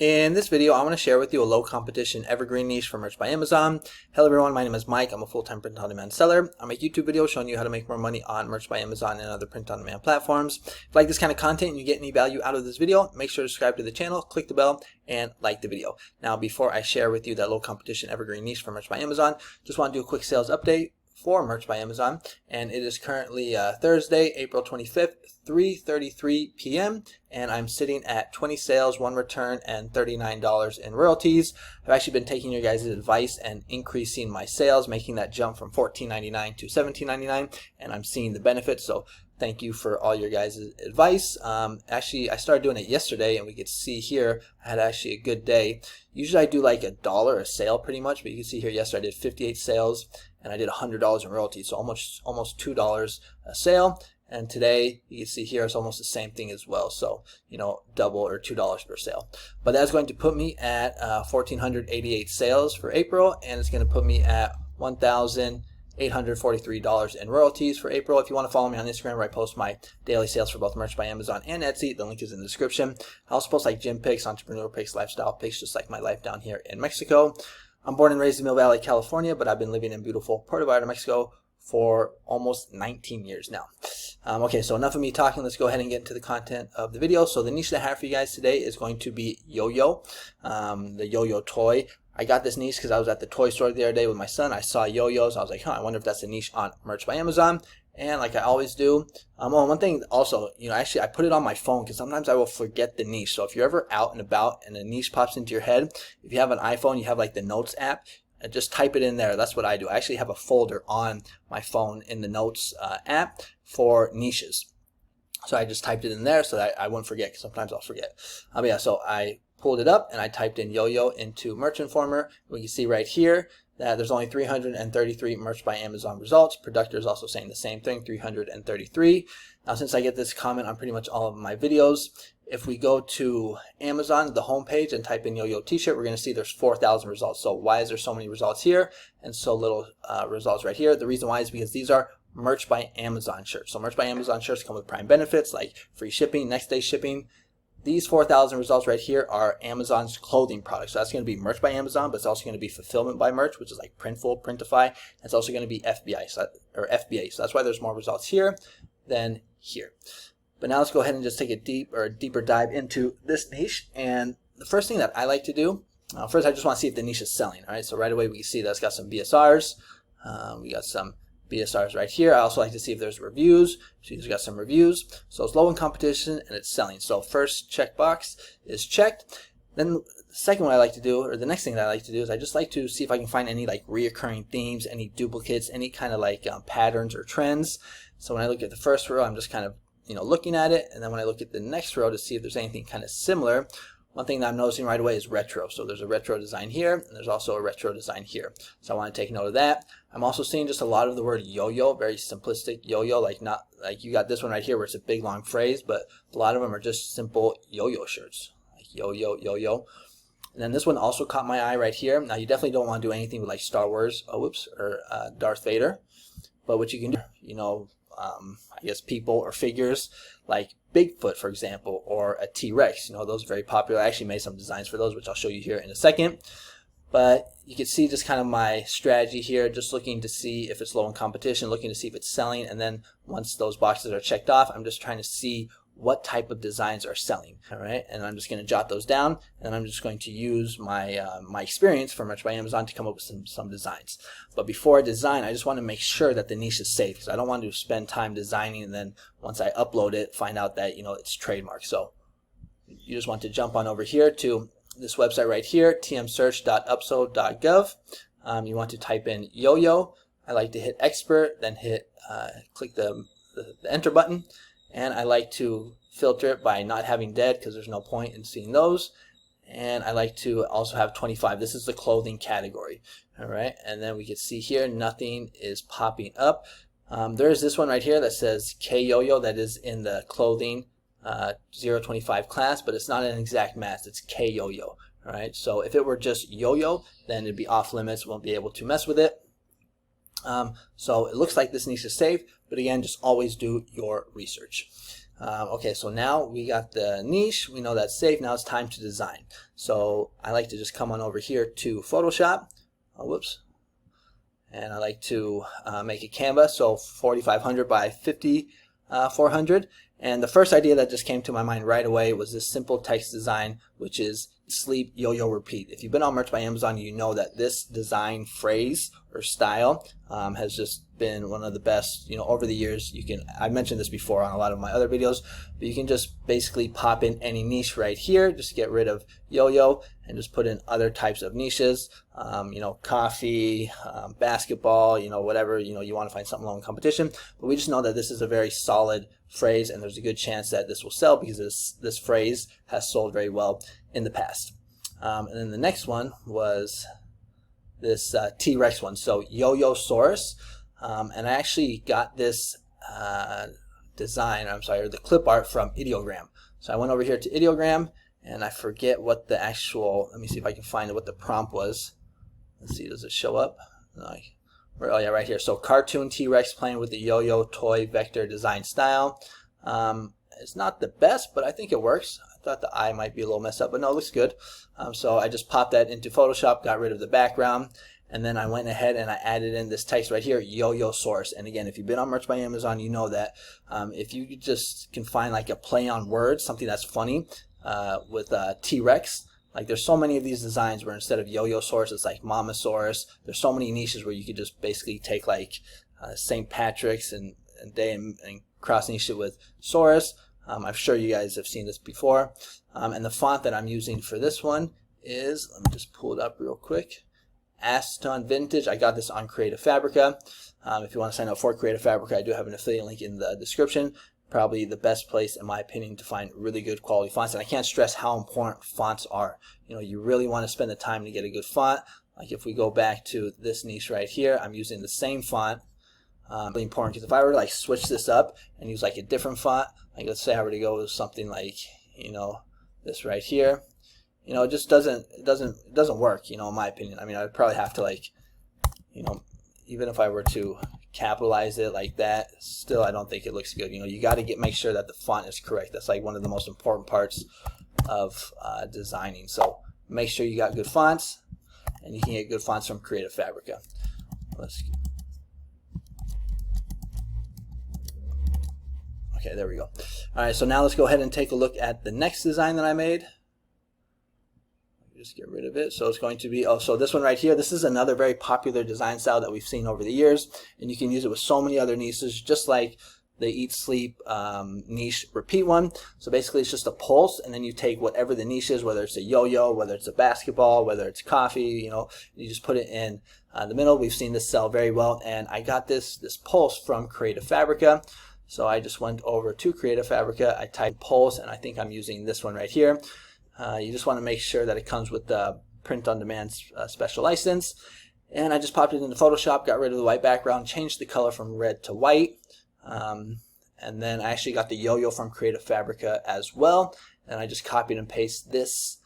In this video, I want to share with you a low competition evergreen niche for merch by Amazon. Hello everyone, my name is Mike. I'm a full-time print-on-demand seller. I make YouTube videos showing you how to make more money on merch by Amazon and other print-on-demand platforms. If you like this kind of content and you get any value out of this video, make sure to subscribe to the channel, click the bell, and like the video. Now, before I share with you that low competition evergreen niche for merch by Amazon, just want to do a quick sales update for merch by Amazon, and it is currently Thursday, April 25th, 3:33 p.m. and I'm sitting at 20 sales, 1 return, and $39 in royalties. I've actually been taking your guys' advice and increasing my sales, making that jump from $14.99 to $17.99, and I'm seeing the benefits. So thank you for all your guys' advice. Actually, I started doing it yesterday, and we could see here I had actually a good day. Usually I do like $1 a sale pretty much, but you can see here yesterday I did 58 sales and I did $100 in royalties, so almost $2 a sale. And today you can see here it's almost the same thing as well, so double or $2 per sale. But that's going to put me at 1,488 sales for April, and it's going to put me at $1,843 in royalties for April. If you want to follow me on Instagram, where I post my daily sales for both merch by Amazon and Etsy, the link is in the description. I also post like gym pics, entrepreneur pics, lifestyle pics, just like my life down here in Mexico. I'm born and raised in Mill Valley, California, but I've been living in beautiful Puerto Vallarta, Mexico for almost 19 years now. Okay, so enough of me talking. Let's go ahead and get into the content of the video. So the niche that I have for you guys today is going to be yo-yo, the yo-yo toy. I got this niche because I was at the toy store the other day with my son. I saw yo-yos. I was like, I wonder if that's a niche on merch by Amazon. And like I always do, one thing also, actually I put it on my phone because sometimes I will forget the niche. So if you're ever out and about and a niche pops into your head, if you have an iPhone, you have like the notes app, just type it in there. That's what I do. I actually have a folder on my phone in the notes app for niches. So I just typed it in there so that I wouldn't forget, because sometimes I'll forget. But yeah, so I pulled it up and I typed in yo-yo into Merch Informer. We can see right here that there's only 333 merch by Amazon results. Producer is also saying the same thing, 333. Now, since I get this comment on pretty much all of my videos, if we go to Amazon, the homepage, and type in yo-yo t-shirt, we're going to see there's 4,000 results. So why is there so many results here and so little results right here? The reason why is because these are merch by Amazon shirts. So merch by Amazon shirts come with prime benefits like free shipping, next day shipping. These 4,000 results right here are Amazon's clothing products. So that's going to be merch by Amazon, but it's also going to be fulfillment by merch, which is like Printful, Printify. It's also going to be FBA. So that's why there's more results here than here. But now let's go ahead and just take a deeper dive into this niche. And the first thing that I like to do, first I just want to see if the niche is selling. All right, so right away we can see that's got some BSRs. We got some BSRs right here. I also like to see if there's reviews. So it's got some reviews. So it's low in competition and it's selling. So first checkbox is checked. Then the second one I like to do, or the next thing that I like to do, is I just like to see if I can find any like reoccurring themes, any duplicates, any kind of like patterns or trends. So when I look at the first row, I'm just kind of looking at it, and then when I look at the next row to see if there's anything kind of similar, one thing that I'm noticing right away is retro. So there's a retro design here, and there's also a retro design here. So I want to take note of that. I'm also seeing just a lot of the word yo-yo, very simplistic yo-yo, not like you got this one right here where it's a big long phrase, but a lot of them are just simple yo-yo shirts, like yo-yo, yo-yo. And then this one also caught my eye right here. Now you definitely don't want to do anything with like Star Wars, or Darth Vader, but what you can do, I guess people or figures like Bigfoot, for example, or a T-Rex. Those are very popular. I actually made some designs for those, which I'll show you here in a second. But you can see just kind of my strategy here, just looking to see if it's low in competition, looking to see if it's selling, and then once those boxes are checked off, I'm just trying to see what type of designs are selling. All right, and I'm just going to jot those down, and I'm just going to use my my experience from Merch by Amazon to come up with some designs. But before I design, I just want to make sure that the niche is safe, because I don't want to spend time designing and then once I upload it, find out that it's trademarked. So you just want to jump on over here to this website right here, tmsearch.upso.gov. You want to type in yo-yo. I like to hit expert, then click the enter button. And I like to filter it by not having dead, because there's no point in seeing those. And I like to also have 25. This is the clothing category. All right. And then we can see here, nothing is popping up. There is this one right here that says K-Yo-Yo, that is in the clothing 025 class, but it's not an exact match. It's K-Yo-Yo. All right. So if it were just yo-yo, then it'd be off limits. Won't be able to mess with it. So it looks like this niche is safe, but again, just always do your research. Okay, so now we got the niche, we know that's safe, now it's time to design. So I like to just come on over here to Photoshop, whoops, and I like to make a canvas, so 4500 by 5400. And the first idea that just came to my mind right away was this simple text design, which is sleep, yo-yo, repeat. If you've been on Merch by Amazon, you know that this design phrase or style has just been one of the best, over the years. I mentioned this before on a lot of my other videos, but you can just basically pop in any niche right here, just get rid of yo-yo and just put in other types of niches, coffee, basketball, whatever, you want to find something low in competition. But we just know that this is a very solid phrase, and there's a good chance that this will sell because this phrase has sold very well in the past. And then the next one was this T-Rex one, so Yo-Yo Saurus. And I actually got this the clip art from Ideogram. So I went over here to Ideogram, and I forget what the actual, let me see if I can find what the prompt was. Let's see, does it show up? Oh yeah, right here. So cartoon T-Rex playing with the yo-yo toy vector design style. It's not the best, but I think it works. I thought the eye might be a little messed up, but no, it looks good. So I just popped that into Photoshop, got rid of the background, and then I went ahead and I added in this text right here, Yo-Yo Source. And again, if you've been on Merch by Amazon, you know that if you just can find like a play on words, something that's funny with T-Rex, like there's so many of these designs where instead of Yo-Yo Source, it's like Mamasaurus. There's so many niches where you could just basically take like St. Patrick's and day and cross niche it with Saurus. I'm sure you guys have seen this before. And the font that I'm using for this one is, let me just pull it up real quick, Aston Vintage. I got this on Creative Fabrica. If you want to sign up for Creative Fabrica, I do have an affiliate link in the description. Probably the best place, in my opinion, to find really good quality fonts. And I can't stress how important fonts are. You really want to spend the time to get a good font. Like if we go back to this niche right here, I'm using the same font. Really important, because if I were to like switch this up and use like a different font, like let's say I were to go with something like this right here, it just doesn't work, in my opinion. I mean, I would probably have to like, even if I were to capitalize it like that, still I don't think it looks good. You got to make sure that the font is correct. That's like one of the most important parts of designing. So make sure you got good fonts, and you can get good fonts from Creative Fabrica. Okay, there we go. All right, so now let's go ahead and take a look at the next design that I made. Just get rid of it. So it's going to be, so this one right here, this is another very popular design style that we've seen over the years, and you can use it with so many other niches, just like the Eat, Sleep, Niche, Repeat one. So basically it's just a pulse, and then you take whatever the niche is, whether it's a yo-yo, whether it's a basketball, whether it's coffee, you just put it in the middle. We've seen this sell very well, and I got this pulse from Creative Fabrica. So I just went over to Creative Fabrica, I typed pulse, and I think I'm using this one right here. You just want to make sure that it comes with the print-on-demand special license. And I just popped it into Photoshop, got rid of the white background, changed the color from red to white. And then I actually got the yo-yo from Creative Fabrica as well. And I just copied and pasted this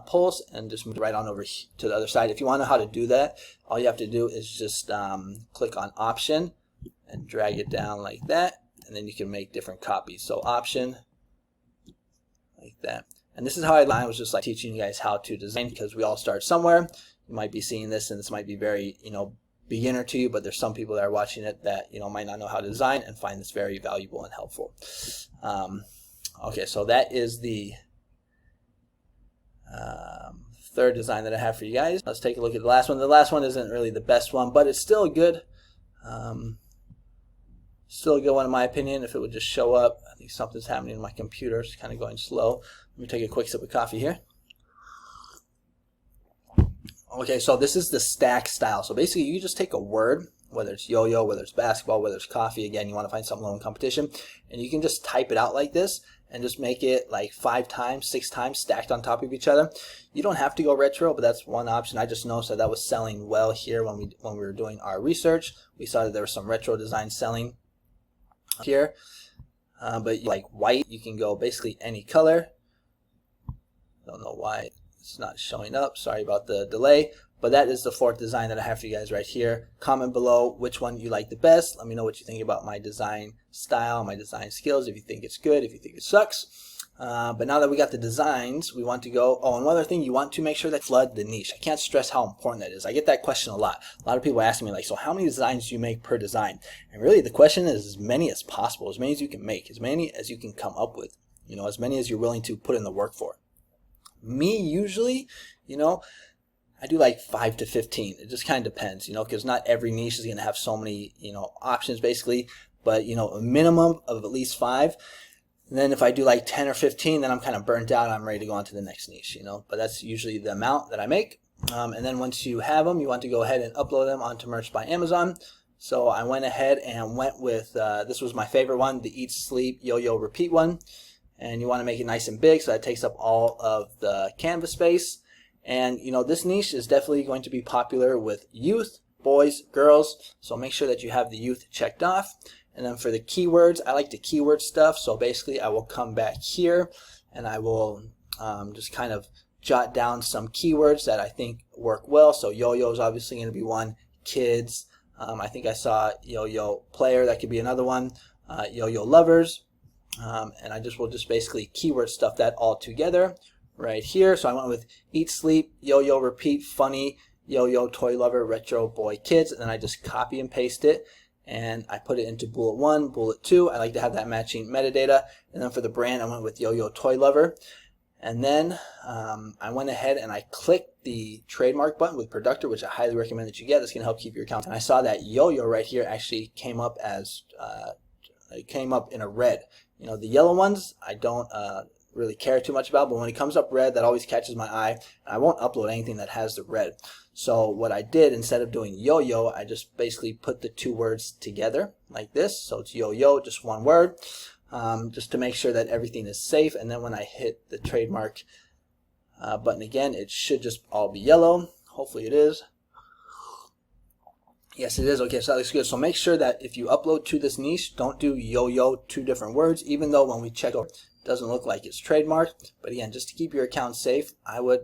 pulse and just moved it right on over to the other side. If you want to know how to do that, all you have to do is just click on Option and drag it down like that. And then you can make different copies. So Option, like that. And this is how I was just like teaching you guys how to design, because we all start somewhere. You might be seeing this, and this might be very, beginner to you, but there's some people that are watching it that, might not know how to design and find this very valuable and helpful. Okay, so that is the third design that I have for you guys. Let's take a look at the last one. The last one isn't really the best one, but it's still good. Still a good one in my opinion. If it would just show up. I think something's happening in my computer. It's kind of going slow. Let me take a quick sip of coffee here. Okay, so this is the stack style. So basically you just take a word, whether it's yo-yo, whether it's basketball, whether it's coffee, again, you want to find something low in competition, and you can just type it out like this and just make it like 5 times, 6 times stacked on top of each other. You don't have to go retro, but that's one option. I just noticed that was selling well here when we were doing our research. We saw that there was some retro design selling here, but like white, you can go basically any color. Don't know why it's not showing up. Sorry about the delay. But that is the 4th design that I have for you guys right here. Comment below which one you like the best. Let me know what you think about my design style, my design skills, if you think it's good, if you think it sucks. But now that we got the designs, we want to go, oh, and one other thing, you want to make sure that flood the niche. I can't stress how important that is. I get that question a lot. A lot of people ask me like, so how many designs do you make per design? And really the question is as many as possible, as many as you can make, as many as you can come up with, you know, as many as you're willing to put in the work for. Me, usually, you know, I do like 5 to 15. It just kind of depends, you know, because not every niche is going to have so many, you know, options basically. But, you know, a minimum of at least 5. And then if I do like 10 or 15, then I'm kind of burnt out. I'm ready to go on to the next niche, you know. But that's usually the amount that I make. And then once you have them, you want to go ahead and upload them onto Merch by Amazon. So I went ahead and went with, this was my favorite one, the Eat, Sleep, Yo-Yo, Repeat one. And you want to make it nice and big so that takes up all of the canvas space. And, you know, this niche is definitely going to be popular with youth, boys, girls. So make sure that you have the youth checked off. And then for the keywords, I like the keyword stuff. So basically, I will come back here and I will just kind of jot down some keywords that I think work well. So yo-yo is obviously going to be one. Kids. I think I saw yo-yo player. That could be another one. Yo-yo lovers. And I will just basically keyword stuff that all together right here. So I went with Eat, Sleep, Yo-Yo, Repeat, Funny, Yo-Yo, Toy Lover, Retro, Boy, Kids. And then I just copy and paste it. And I put it into bullet 1, bullet 2. I like to have that matching metadata. And then for the brand, I went with Yo-Yo, Toy Lover. And then I went ahead and I clicked the trademark button with Productor, which I highly recommend that you get. This can help keep your account. And I saw that Yo-Yo right here actually came up as, it came up in a red. You know, the yellow ones, I don't really care too much about, but when it comes up red, that always catches my eye. And I won't upload anything that has the red. So what I did, instead of doing yo-yo, I just basically put the 2 words together like this. So it's yo-yo, just 1 word, just to make sure that everything is safe. And then when I hit the trademark button again, it should just all be yellow. Hopefully it is. Yes, it is. Okay, so that looks good. So make sure that if you upload to this niche, don't do yo-yo, 2 different words, even though when we check over, it doesn't look like it's trademarked. But again, just to keep your account safe, I would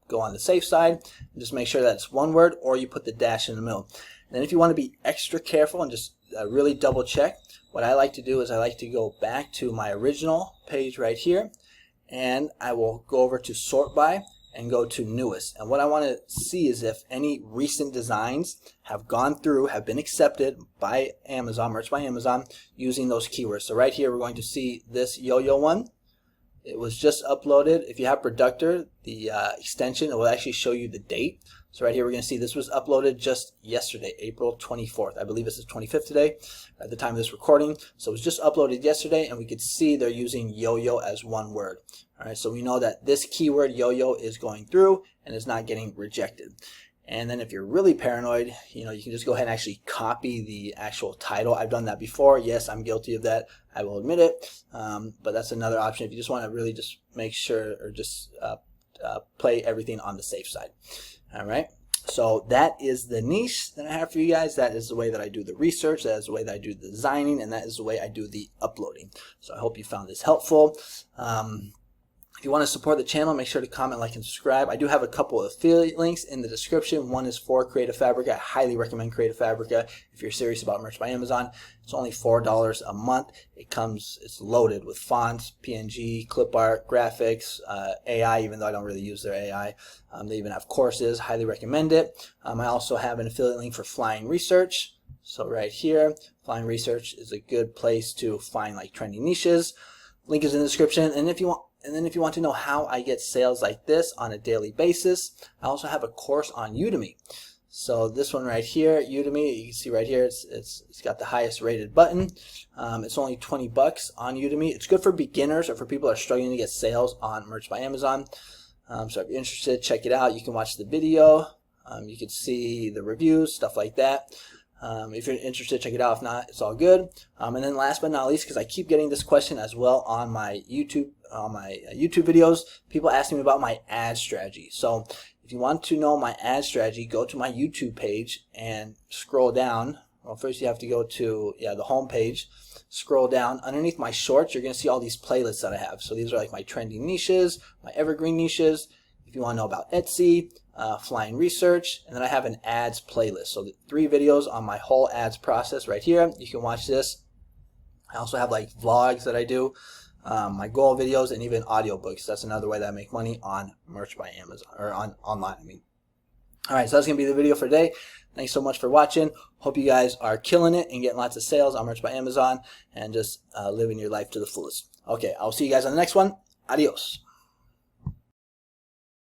go on the safe side and just make sure that it's 1 word, or you put the dash in the middle. And then if you want to be extra careful and just really double check, what I like to do is I like to go back to my original page right here, and I will go over to sort by and go to newest. And what I want to see is if any recent designs have gone through, have been accepted by Amazon, Merch by Amazon, using those keywords. So right here, we're going to see this yo-yo one. It was just uploaded. If you have Productor, the extension, it will actually show you the date. So right here, we're going to see this was uploaded just yesterday, April 24th. I believe this is 25th today at the time of this recording. So it was just uploaded yesterday, and we could see they're using yo-yo as 1 word. All right, so we know that this keyword yo-yo is going through and is not getting rejected. And then if you're really paranoid, you know, you can just go ahead and actually copy the actual title. I've done that before. Yes, I'm guilty of that. I will admit it. But that's another option if you just want to really just make sure, or just play everything on the safe side. All right. So that is the niche that I have for you guys. That is the way that I do the research. That is the way that I do the designing. And that is the way I do the uploading. So I hope you found this helpful. If you want to support the channel, make sure to comment, like, and subscribe. I do have a couple of affiliate links in the description. One is for Creative Fabrica. I highly recommend Creative Fabrica if you're serious about Merch by Amazon. It's only $4 a month. It's loaded with fonts, PNG, clip art, graphics, AI, even though I don't really use their AI. They even have courses. Highly recommend it. I also have an affiliate link for Flying Research. So right here, Flying Research is a good place to find like trending niches. Link is in the description. And then if you want to know how I get sales like this on a daily basis, I also have a course on Udemy. So this one right here, Udemy, you can see right here, it's got the highest rated button. It's only 20 bucks on Udemy. It's good for beginners or for people that are struggling to get sales on Merch by Amazon. So if you're interested, check it out. You can watch the video. You can see the reviews, stuff like that. If you're interested, check it out. If not, it's all good. And then last but not least, because I keep getting this question as well on my YouTube videos, people asking me about my ad strategy. So if you want to know my ad strategy, go to my YouTube page and scroll down. Well, first you have to go to the home page. Scroll down. Underneath my shorts, you're going to see all these playlists that I have. So these are like my trending niches, my evergreen niches, if you want to know about Etsy, flying research, and then I have an ads playlist. So the 3 videos on my whole ads process right here. You can watch this. I also have like vlogs that I do, my goal videos, and even audiobooks. That's another way that I make money on Merch by Amazon, or online, I mean. Alright, so that's going to be the video for today. Thanks so much for watching. Hope you guys are killing it and getting lots of sales on Merch by Amazon and just living your life to the fullest. Okay, I'll see you guys on the next one. Adios.